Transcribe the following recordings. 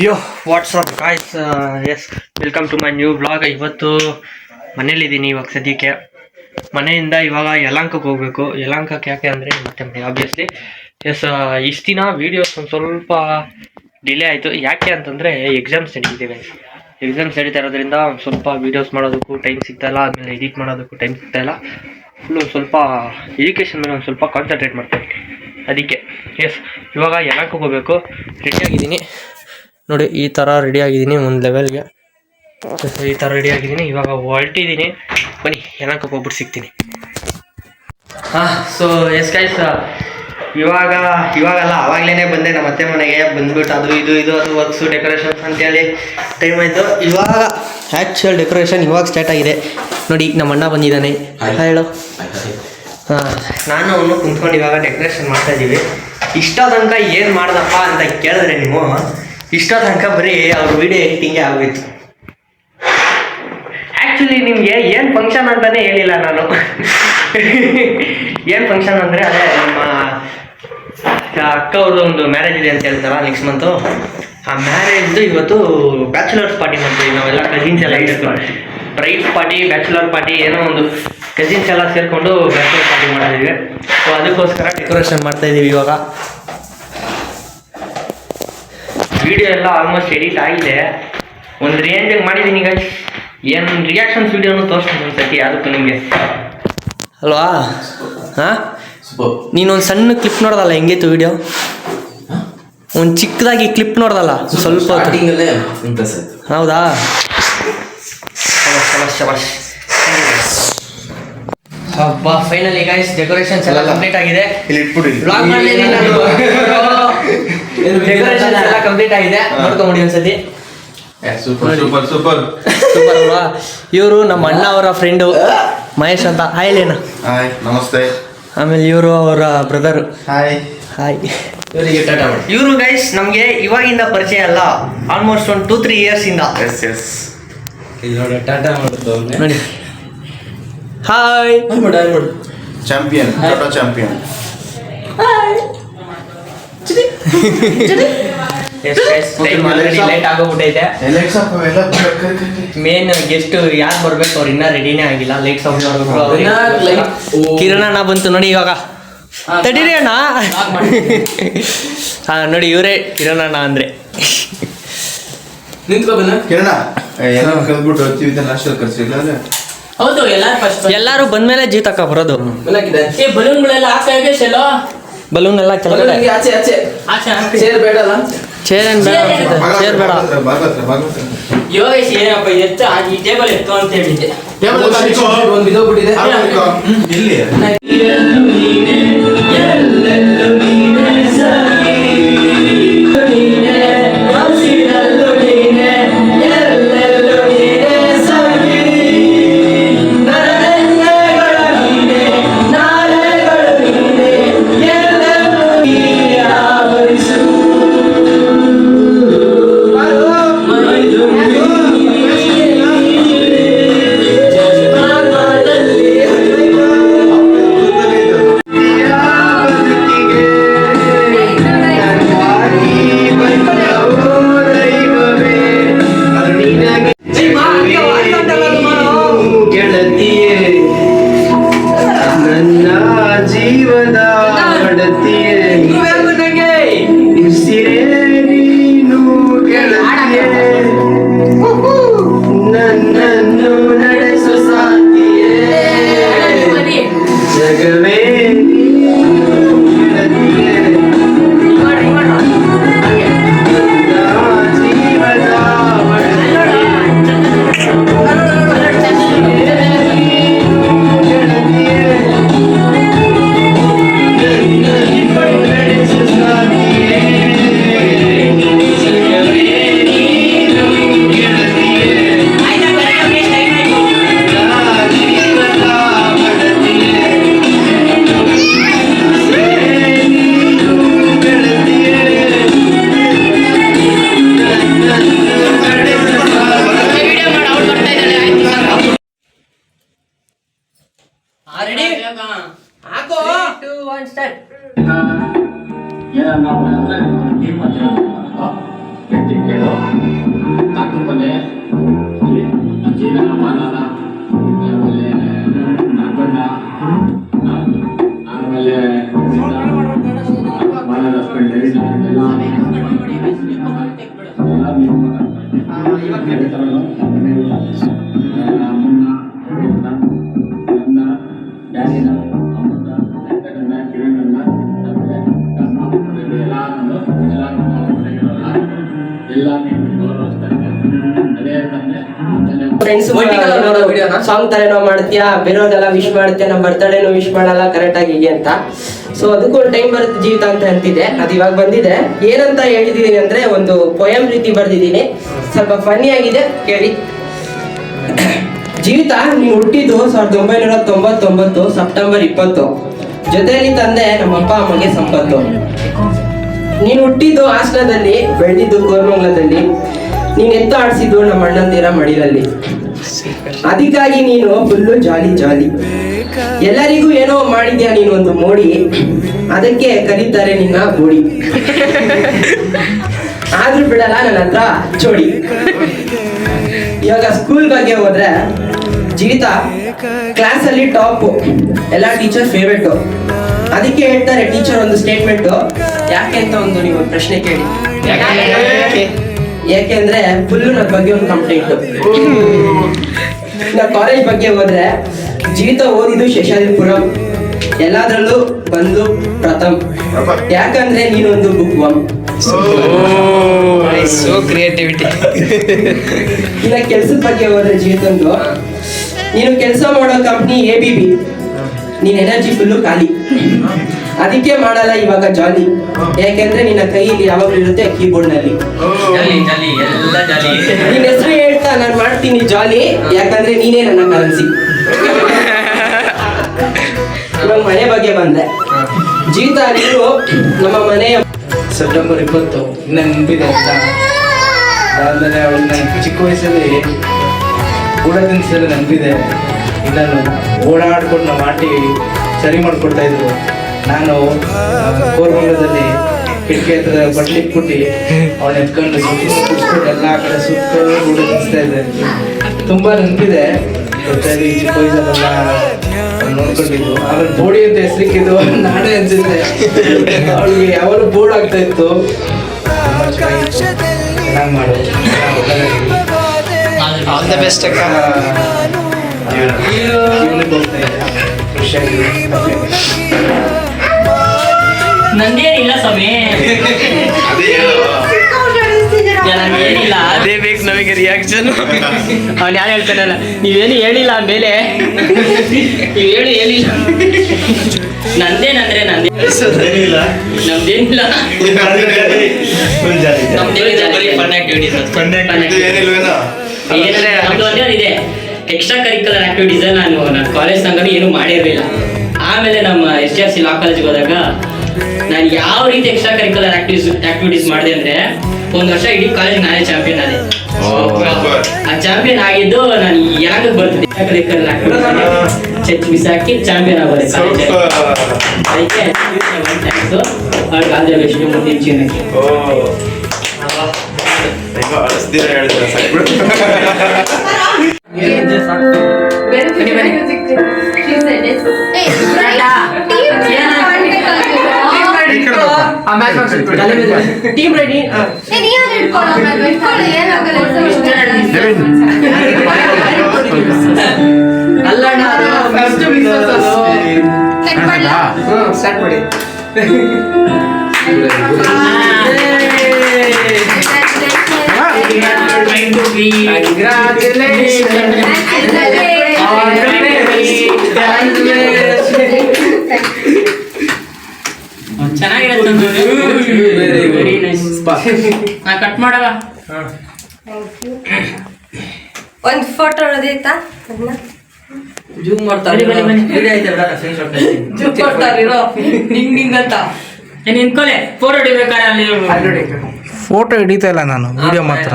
Yo what's up guys, yes welcome to my new blog. ಇವತ್ತು ಮನೇಲಿದ್ದೀನಿ. ಇವಾಗ ಸದ್ಯಕ್ಕೆ ಮನೆಯಿಂದ ಇವಾಗ ಯಲಹಂಕಕ್ಕೆ ಹೋಗಬೇಕು. ಯಲಹಂಕಕ್ಕೆ ಯಾಕೆ ಅಂದರೆ ಮತ್ತೆ ಮನೆ ಆಬ್ವಿಯಸ್ಲಿ. ಎಸ್, ಇಷ್ಟು ದಿನ ವೀಡಿಯೋಸ್ ಒಂದು ಸ್ವಲ್ಪ ಡಿಲೇ ಆಯಿತು. ಯಾಕೆ ಅಂತಂದರೆ ಎಕ್ಸಾಮ್ಸ್ ನಡೀತಿದೆ. ಎಕ್ಸಾಮ್ಸ್ ನಡೀತಾ ಇರೋದ್ರಿಂದ ಒಂದು ಸ್ವಲ್ಪ ವೀಡಿಯೋಸ್ ಮಾಡೋದಕ್ಕೂ ಟೈಮ್ ಸಿಗ್ತಾಯಿಲ್ಲ, ಆದಮೇಲೆ ಎಡಿಟ್ ಮಾಡೋದಕ್ಕೂ ಟೈಮ್ ಸಿಗ್ತಾಯಿಲ್ಲ. ಫುಲ್ಲು ಸ್ವಲ್ಪ ಎಜುಕೇಷನ್ ಮೇಲೆ ಒಂದು ಸ್ವಲ್ಪ ಕಾನ್ಸಂಟ್ರೇಟ್ ಮಾಡ್ತಾಯಿದ್ದೀನಿ. ಅದಕ್ಕೆ ಎಸ್, ಇವಾಗ ಯಲಹಂಕಕ್ಕೆ ಹೋಗಬೇಕು. ರೆಡಿಯಾಗಿದ್ದೀನಿ ನೋಡಿ, ಈ ಥರ ರೆಡಿ ಆಗಿದ್ದೀನಿ ಒಂದು ಲೆವೆಲ್ಗೆ. ಈ ಥರ ರೆಡಿ ಆಗಿದ್ದೀನಿ. ಇವಾಗ ಹೊರಟಿದ್ದೀನಿ. ಬನ್ನಿ ಯಲಹಂಕಕ್ಕೆ ಹೋಗ್ಬಿಟ್ಟು ಸಿಗ್ತೀನಿ. ಸೊ ಎಸ್ ಗೈಸ್, ಇವಾಗಲ್ಲ ಆವಾಗಲೇ ಬಂದೆ ನಮ್ಮ ಅತ್ತೆ ಮನೆಗೆ. ಬಂದ್ಬಿಟ್ಟು ಅದು ವರ್ಕ್ಸು ಡೆಕೋರೇಷನ್ಸ್ ಅಂತೇಳಿ ಟೈಮ್ ಆಯಿತು. ಇವಾಗ ಆ್ಯಕ್ಚುಯಲ್ ಡೆಕೋರೇಷನ್ ಇವಾಗ ಸ್ಟಾರ್ಟ್ ಆಗಿದೆ ನೋಡಿ. ನಮ್ಮ ಅಣ್ಣ ಬಂದಿದ್ದಾನೆ. ಹೇಳು. ನಾನು ಅವನು ಕುಂತ್ಕೊಂಡು ಇವಾಗ ಡೆಕೋರೇಷನ್ ಮಾಡ್ತಾಯಿದ್ದೀವಿ. ಇಷ್ಟ ತನಕ ಏನು ಮಾಡ್ದಪ್ಪ ಅಂತ ಕೇಳಿದ್ರೆ ನೀವು, ಇಷ್ಟ ತನಕ ಬರೀ ಅವ್ರ ವಿಡಿಯೋ ಎಡಿಟಿಂಗೇ ಆಗೋಯ್ತು. ಆ್ಯಕ್ಚುಲಿ ನಿಮಗೆ ಏನು ಫಂಕ್ಷನ್ ಅಂತಲೇ ಹೇಳಿಲ್ಲ ನಾನು. ಏನು ಫಂಕ್ಷನ್ ಅಂದರೆ ಅದೇ ನಮ್ಮ ಅಕ್ಕ ಅವ್ರದ್ದು ಒಂದು ಮ್ಯಾರೇಜ್ ಇದೆ ಅಂತ ಹೇಳ್ತಾರ ನೆಕ್ಸ್ಟ್ ಮಂತು. ಆ ಮ್ಯಾರೇಜ್ದು ಇವತ್ತು ಬ್ಯಾಚುಲರ್ಸ್ ಪಾರ್ಟಿ ಮಾಡ್ತೀವಿ ನಾವೆಲ್ಲ ಕಸಿನ್ಸ್ ಎಲ್ಲ ಸೇರ್ಕೊಂಡು. ಬ್ರೈಡ್ ಪಾರ್ಟಿ, ಬ್ಯಾಚುಲರ್ ಪಾರ್ಟಿ, ಏನೋ ಒಂದು ಕಸಿನ್ಸ್ ಎಲ್ಲ ಸೇರಿಕೊಂಡು ಬ್ಯಾಚುಲರ್ ಪಾರ್ಟಿ ಮಾಡಿದ್ದೀವಿ. ಸೊ ಅದಕ್ಕೋಸ್ಕರ ಡೆಕೋರೇಷನ್ ಮಾಡ್ತಾಯಿದ್ದೀವಿ. ಇವಾಗ ವಿಡಿಯೋ ಎಲ್ಲ ಆಲ್ಮೋಸ್ಟ್ ಎಡಿಟ್ ಆಗಿದೆ. ಒಂದು ರೇಂಜಿಗೆ ಮಾಡಿದ್ದೀನಿ ಗೈಸ್. ಏನು ರಿಯಾಕ್ಷನ್ಸ್ ವಿಡಿಯೋನು ತೋರಿಸ್ತೀನಿ ಒಂದ್ಸತಿ. ಅದಕ್ಕೂ ನಿಮಗೆ ಅಲ್ವಾ? ಹಾಂ, ನೀನೊಂದು ಸಣ್ಣ ಕ್ಲಿಪ್ ನೋಡ್ದಲ್ಲ, ಹೆಂಗಿತ್ತು ವಿಡಿಯೋ? ಒಂದು ಚಿಕ್ಕದಾಗಿ ಕ್ಲಿಪ್ ನೋಡ್ದಲ್ಲ ಸ್ವಲ್ಪ. ಹೌದಾ? ಹಬ್ಬ, ಫೈನಲಿ ಗೈಸ್ ಡೆಕೋರೇಷನ್ಸ್ ಎಲ್ಲ ಕಂಪ್ಲೀಟ್ ಆಗಿದೆ. ಬ್ಲಾಗ್ ಮಾಡಲಿಲ್ಲ ನಾನು. ಡೆಕೋರೇಷನ್ ಎಲ್ಲ ಕಂಪ್ಲೀಟ್ ಆಗಿದೆ, ನೋಡ್ಕೊಂಬಿಡಿ ಒಂದ್ಸತಿ. ಸೂಪರ್ ಸೂಪರ್ ಸೂಪರ್ ಸೂಪರ್ ಅಲ್ವಾ? ಇವರು ನಮ್ಮ ಅಣ್ಣ ಅವರ ಫ್ರೆಂಡು ಮಹೇಶ್ ಅಂತ. ಹಾಯ್ ಲೇನ. ಹಾಯ್, ನಮಸ್ತೆ. ಆಮೇಲೆ ಇವರು ಅವರ ಬ್ರದರ್. Hi hi. ಇವರಿಗೆ ಟಾಟಾ ಮಾಡಿ. ಇವರು ಗೈಸ್ ನಮಗೆ ಇವಾಗಿಂದ ಪರಿಚಯ ಅಲ್ಲ, ಆಲ್ಮೋಸ್ಟ್ ಒಂದು 2-3 ಇಯರ್ಸ್ ಇಂದ. Yes yes. ನೋಡಿ ಟಾಟಾ ಮಾಡುದು ನೋಡಿ. ಹಾಯ್ ಮಾಡು. Champion, tata champion. ಲೇಟ್ ಆಗೋಗ್ಬಿಟ್ಟೈತೆ. ಮೇನ್ ಗೆಸ್ಟ್ ಯಾರು ಬರ್ಬೇಕು ಅವ್ರು ಇನ್ನೂ ರೆಡಿನೇ ಆಗಿಲ್ಲ. ಲೈಟ್ಸ್ ಆಫ್ ಮಾಡಬೇಕು. ಕಿರಣ್ ಬಂತು ನೋಡಿ ಇವಾಗ. ತಡೀರಿ ಅಣ್ಣ. ಹಾ ನೋಡಿ, ಇವರೇ ಕಿರಣ್ ಅಂದ್ರೆ. ಕಿರಣ ಕಲ್ಬಿಟ್ಟು ನಾಷ್ಟಲ್ಲಿ ಕರ್ಸಿಲ್ಲ. ಹೌದು, ಎಲ್ಲಾರು ಬಂದ್ಮೇಲೆ ಜೀವ ತಕ ಬರೋದು. ಬಲೂನ್ಗಳೆಲ್ಲ ಬಲೂನ್ ಎಲ್ಲ ಕೆಳಗಡೆ. ಚೇರ್ ಬೇಡಲ್ಲ? ಚೇರ್ ಏನ್ ಬೇಡ, ಚೇರ್ ಬೇಡ. ಯೋಗೇಶ್ ಏನಪ್ಪ ಎತ್ತು ಈ ಟೇಬಲ್ ಎತ್ತು ಅಂತ ಹೇಳಿದ್ದೆ. ಒಂದು ಬಿದ್ದೋಗ್ಬಿಟ್ಟಿದೆ. ಇಲ್ಲಿ ಹೇಳ್ತೀನಿ ಕೇಳು. ಕಾಕನ ಪಲ್ಯ, ಜೀವನ ಮಾನವ, ಆಮೇಲೆ ನಾಗಣ್ಣ, ಆಮೇಲೆ ಮಾನವ ಹಸ್ಬೆಂಡ್ ಎಲ್ಲ ಮುನ್ನ ನನ್ನ ಡ್ಯಾನಿನ ಅಮೃತ ವೆಂಕಟಣ್ಣ ಕಿರಣಣ್ಣ ಆಮೇಲೆ ಎಲ್ಲ ಗೌರವಿಸ್ತಾರೆ. ಅದೇ ತಂದೆ ಫ್ರೆಂಡ್ಸ್ ಸಾಂಗ್ ತರೇನೋ ಮಾಡ್ತೀಯಾ, ಬೇರೆಯವ್ರಿಗೆಲ್ಲ ವಿಶ್ ಮಾಡ್ತೀಯ, ನಮ್ಮ ಬರ್ತಡೇನು ವಿಶ್ ಮಾಡಲ್ಲ ಕರೆಕ್ಟ್ ಆಗಿ ಹೀಗೆ ಅಂತ. ಸೊ ಅದಕ್ಕೊಂದು ಟೈಮ್ ಬರುತ್ತೆ ಜೀವಿತ ಅಂತ ಅಂತಿದೆ, ಅದು ಇವಾಗ ಬಂದಿದೆ. ಏನಂತ ಹೇಳಿದೀನಿ ಅಂದ್ರೆ ಒಂದು ಪೊಯಮ್ ರೀತಿ ಬರ್ದಿದ್ದೀನಿ, ಸ್ವಲ್ಪ ಫನ್ನಿ ಆಗಿದೆ ಕೇಳಿ. ಜೀವಿತ, ನೀನು ಹುಟ್ಟಿದ್ದು 1999 ಸೆಪ್ಟೆಂಬರ್ 20. ಜೊತೆಯಲ್ಲಿ ತಂದೆ ನಮ್ಮ ಅಪ್ಪ ಅಮ್ಮಗೆ ಸಂಪತ್ತು. ನೀನು ಹುಟ್ಟಿದ್ದು ಹಾಸನದಲ್ಲಿ, ಬೆಳೆದಿದ್ದು ಕೋರಮಂಗಲದಲ್ಲಿ, ನೀನು ಎತ್ತು ಆಡಿಸಿದ್ದು ನಮ್ಮ ಅಣ್ಣಂದಿರ ಮಡಿಲಲ್ಲಿ. ಅದಕ್ಕಾಗಿ ನೀನು ಫುಲ್ಲು ಜಾಲಿ ಜಾಲಿ, ಎಲ್ಲರಿಗೂ ಏನೋ ಮಾಡಿದ್ಯಾ ನೀನು ಒಂದು ಮೋಡಿ, ಅದಕ್ಕೆ ಕರೀತಾರೆ ನಿನ್ನ ಬೋಡಿ. ಆದ್ರೂ ಬಿಡಲ್ಲ ನನ್ನ ಹತ್ರ ಚೋಡಿ. ಇವಾಗ ಸ್ಕೂಲ್ ಬಗ್ಗೆ ಹೋದ್ರೆ ಜೀವಿತ ಕ್ಲಾಸ್ ಅಲ್ಲಿ ಟಾಪ್, ಎಲ್ಲ ಟೀಚರ್ ಫೇವ್ರೇಟ್. ಅದಕ್ಕೆ ಹೇಳ್ತಾರೆ ಟೀಚರ್ ಒಂದು ಸ್ಟೇಟ್ಮೆಂಟ್, ಯಾಕೆ ಅಂತ ಒಂದು ನೀವು ಪ್ರಶ್ನೆ ಕೇಳಿ. ಯಾಕೆಂದ್ರೆ ಫುಲ್ ನನ್ನ ಬಗ್ಗೆ ಒಂದು ಕಂಪ್ಲೇಂಟ್. ನಾ ಕಾಲೇಜ್ ಬಗ್ಗೆ ಹೋದ್ರೆ ಜೀವಿತ ಓದಿದ್ದು ಶೇಷಾದ್ರಿಪುರಂ, ಎಲ್ಲಾದ್ರಲ್ಲೂ ಬಂದು ಪ್ರಥಮ್. ಯಾಕಂದ್ರೆ ನೀನೊಂದು ಬುಕ್ ವರ್ಮ್. So creativity. ಇನ್ನ ಕೆಲ್ಸದ ಬಗ್ಗೆ ಹೋದ್ರೆ ಜೀವಿತಂದು, ನೀನು ಕೆಲಸ ಮಾಡೋ ಕಂಪ್ನಿ ABB, ನೀನ್ ಎನರ್ಜಿ ಫುಲ್ಲು ಖಾಲಿ. ಅದಕ್ಕೆ ಮಾಡಲ್ಲ ಇವಾಗ ಜಾಲಿ, ಯಾಕೆಂದ್ರೆ ನಿನ್ನ ಕೈಯಲ್ಲಿ ಯಾವಾಗಲೂ ಇರುತ್ತೆ ಕೀಬೋರ್ಡ್ ನಲ್ಲಿ. ನಿನ್ನ ಹೆಸರು ಹೇಳ್ತಾ ನಾನು ಮಾಡ್ತೀನಿ ಜಾಲಿ, ಯಾಕಂದ್ರೆ ನೀನೇ ನನ್ನ ಕರೆನ್ಸಿ. ಇವಾಗ ಮನೆ ಬಗ್ಗೆ ಬಂದೆ ಜೀವಿತ, ನೀನು ನಮ್ಮ ಮನೆಯ ಸೆಪ್ಟೆಂಬರ್ 20 ನೆನಪಿದೆ ಅಂತ. ಅದಾದ್ಮೇಲೆ ಅವಳು ನನ್ನ ಚಿಕ್ಕ ವಯಸ್ಸಲ್ಲಿ ಊಟ ತಿನ್ನಿಸಲು ನೆನಪಿದೆ. ಇದನ್ನು ಓಡಾಡ್ಕೊಂಡು ನಮ್ಮ ಆಂಟಿ ಸರಿ ಮಾಡಿಕೊಡ್ತಾ ಇದ್ರು. ನಾನು ಕೋರಮಂಗಲದಲ್ಲಿ ಕಿಟಕಿ ಹತ್ರ ಬಟ್ಲಿ ಇಟ್ಬಿಟ್ಟು ಅವಳು ಎತ್ಕೊಂಡು ಸುತ್ಕೊಂಡು ಎಲ್ಲ ಕಡೆ ಸುತ್ಕೊಂಡು ಊಟ ತಿನ್ನಿಸ್ತಾ ಇದ್ದೆ. ತುಂಬ ನೆನಪಿದೆ. ಜೊತೆಯಲ್ಲಿ ಚಿಕ್ಕ ವಯಸ್ಸಲ್ಲೆಲ್ಲ ನೋಡ್ಕೊಂಡಿದ್ದು. ಆಮೇಲೆ ಬೋಡಿ ಅಂತ ಹೆಸರಿಕ್ಕಿದ್ದು ನಾನೇ ಅನ್ಸಿದ್ದೆ. ಅವಳಿಗೆ ಯಾವಾಗಲೂ ಬೋರ್ಡ್ ಆಗ್ತಾ ಇತ್ತು. ತುಂಬ ಚೆನ್ನಾಗಿ ಮಾಡು, ಆಲ್ ದ ಬೆಸ್ಟ್ ಅಕ್ಕ. ಜೀವನಕ್ಕೆ ಹೋಗ್ತಾ ಇದೆ ಖುಷಿಯಾಗಿ. ನಂದೇನಿಲ್ಲ ಸ್ವಾಮಿ, ಏನಿಲ್ಲ. ಅದೇ ಬೇಕು ನಮಗೆ ರಿಯಾಕ್ಷನ್. ಅವ್ನು ಯಾರು ಹೇಳ್ತಾನಲ್ಲ, ನೀವೇನು ಹೇಳಿಲ್ಲ ಮೇಲೆ, ನೀವೇನು ಹೇಳಿಲ್ಲ. ನಂದೇನಂದ್ರೆ ನಮ್ದೇನಿಲ್ಲ. ನಮ್ದು ಒಂದೇ ಎಕ್ಸ್ಟ್ರಾ ಕರಿಕ್ಯುಲರ್ ಆಕ್ಟಿವಿಟೀಸ್ ನನ್ನ ಕಾಲೇಜ್ ತನಕ ಏನು ಮಾಡಿರಲಿಲ್ಲ. ಆಮೇಲೆ ನಮ್ಮ SRC ಲಾ ಕಾಲೇಜ್ಗೆ ಹೋದಾಗ ನಾನು ಯಾವ ರೀತಿ ಎಕ್ಸ್ಟ್ರಾ ಕರಿಕ್ಯುಲರ್ ಆಕ್ಟಿವಿಟೀಸ್ ಮಾಡಿದೆ ಅಂದ್ರೆ, ಒಂದು ವರ್ಷ ಇಡೀ ಕಾಲೇಜ್ ನಾನೇ ಚಾಂಪಿಯನ್ ಆದೆ. ಆ ಚಾಂಪಿಯನ್ ಆಗಿದ್ದು ನಾನು ಯಾಕೆ ಬರ್ತಿದ್ದೆ ಕರಿಕ್ಯುಲರ್ ಆಕ್ಟಿವಿಟೀಸ್ ಚೆಕ್ ಬಿಸಾಕಿ ಚಾಂಪಿಯನ್ ಆಗೋದೆ ಕಾಲೇಜ್. ಅದಕ್ಕೆ ಥ್ಯಾಂಕ್ಸು ಅವ್ರಿಗೆ. ಆಲ್ ದ ಬೆಸ್ಟ್ ಮುಂದಿನ ಜೀವನಕ್ಕೆ. Team ready. ಅಲ್ಲ ಸ್ಟಾರ್ಟ್ ಮಾಡಿ. ಕಟ್ ಮಾಡವ. ಒಂದು ಫೋಟೋ ಹೊಡೆದೈತಾ ಜೂಮ್ ಮಾಡ್ತಾರೆ ಅಂತ ನಿಂತ್ಕೊಲೆ ಫೋಟೋ ಹೊಡಿಬೇಕಾರೆ ಅಲ್ಲಿ ಫೋಟೋ ಹಿಡಿತಾ ಇಲ್ಲ ನಾನು, ವಿಡಿಯೋ ಮಾತ್ರ.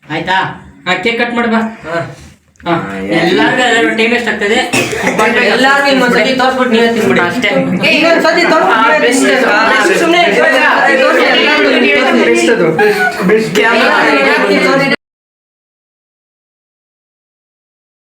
ಆಯ್ತಾ? ಕೇಕ್ ಕಟ್ ಮಾಡ್ಬಾ. ಎಲ್ಲಾರ್ಗು ಟೈಮ್ ವೇಸ್ಟ್ ಆಗ್ತದೆ. ಎಲ್ಲಾರ್ಗು ಇನ್ನೊಂದ್ಸತಿ ತೋರ್ಸ್ಬಿಟ್ಟು ನೀವೇ ತಿನ್ಬಿಡಿ ಅಷ್ಟೇ. ಸುಮ್ಮನೆ ಬೆಸ್ಟ್ ಅದು ಬೆಸ್ಟ್ ಕ್ಯಾಮ್ರಾ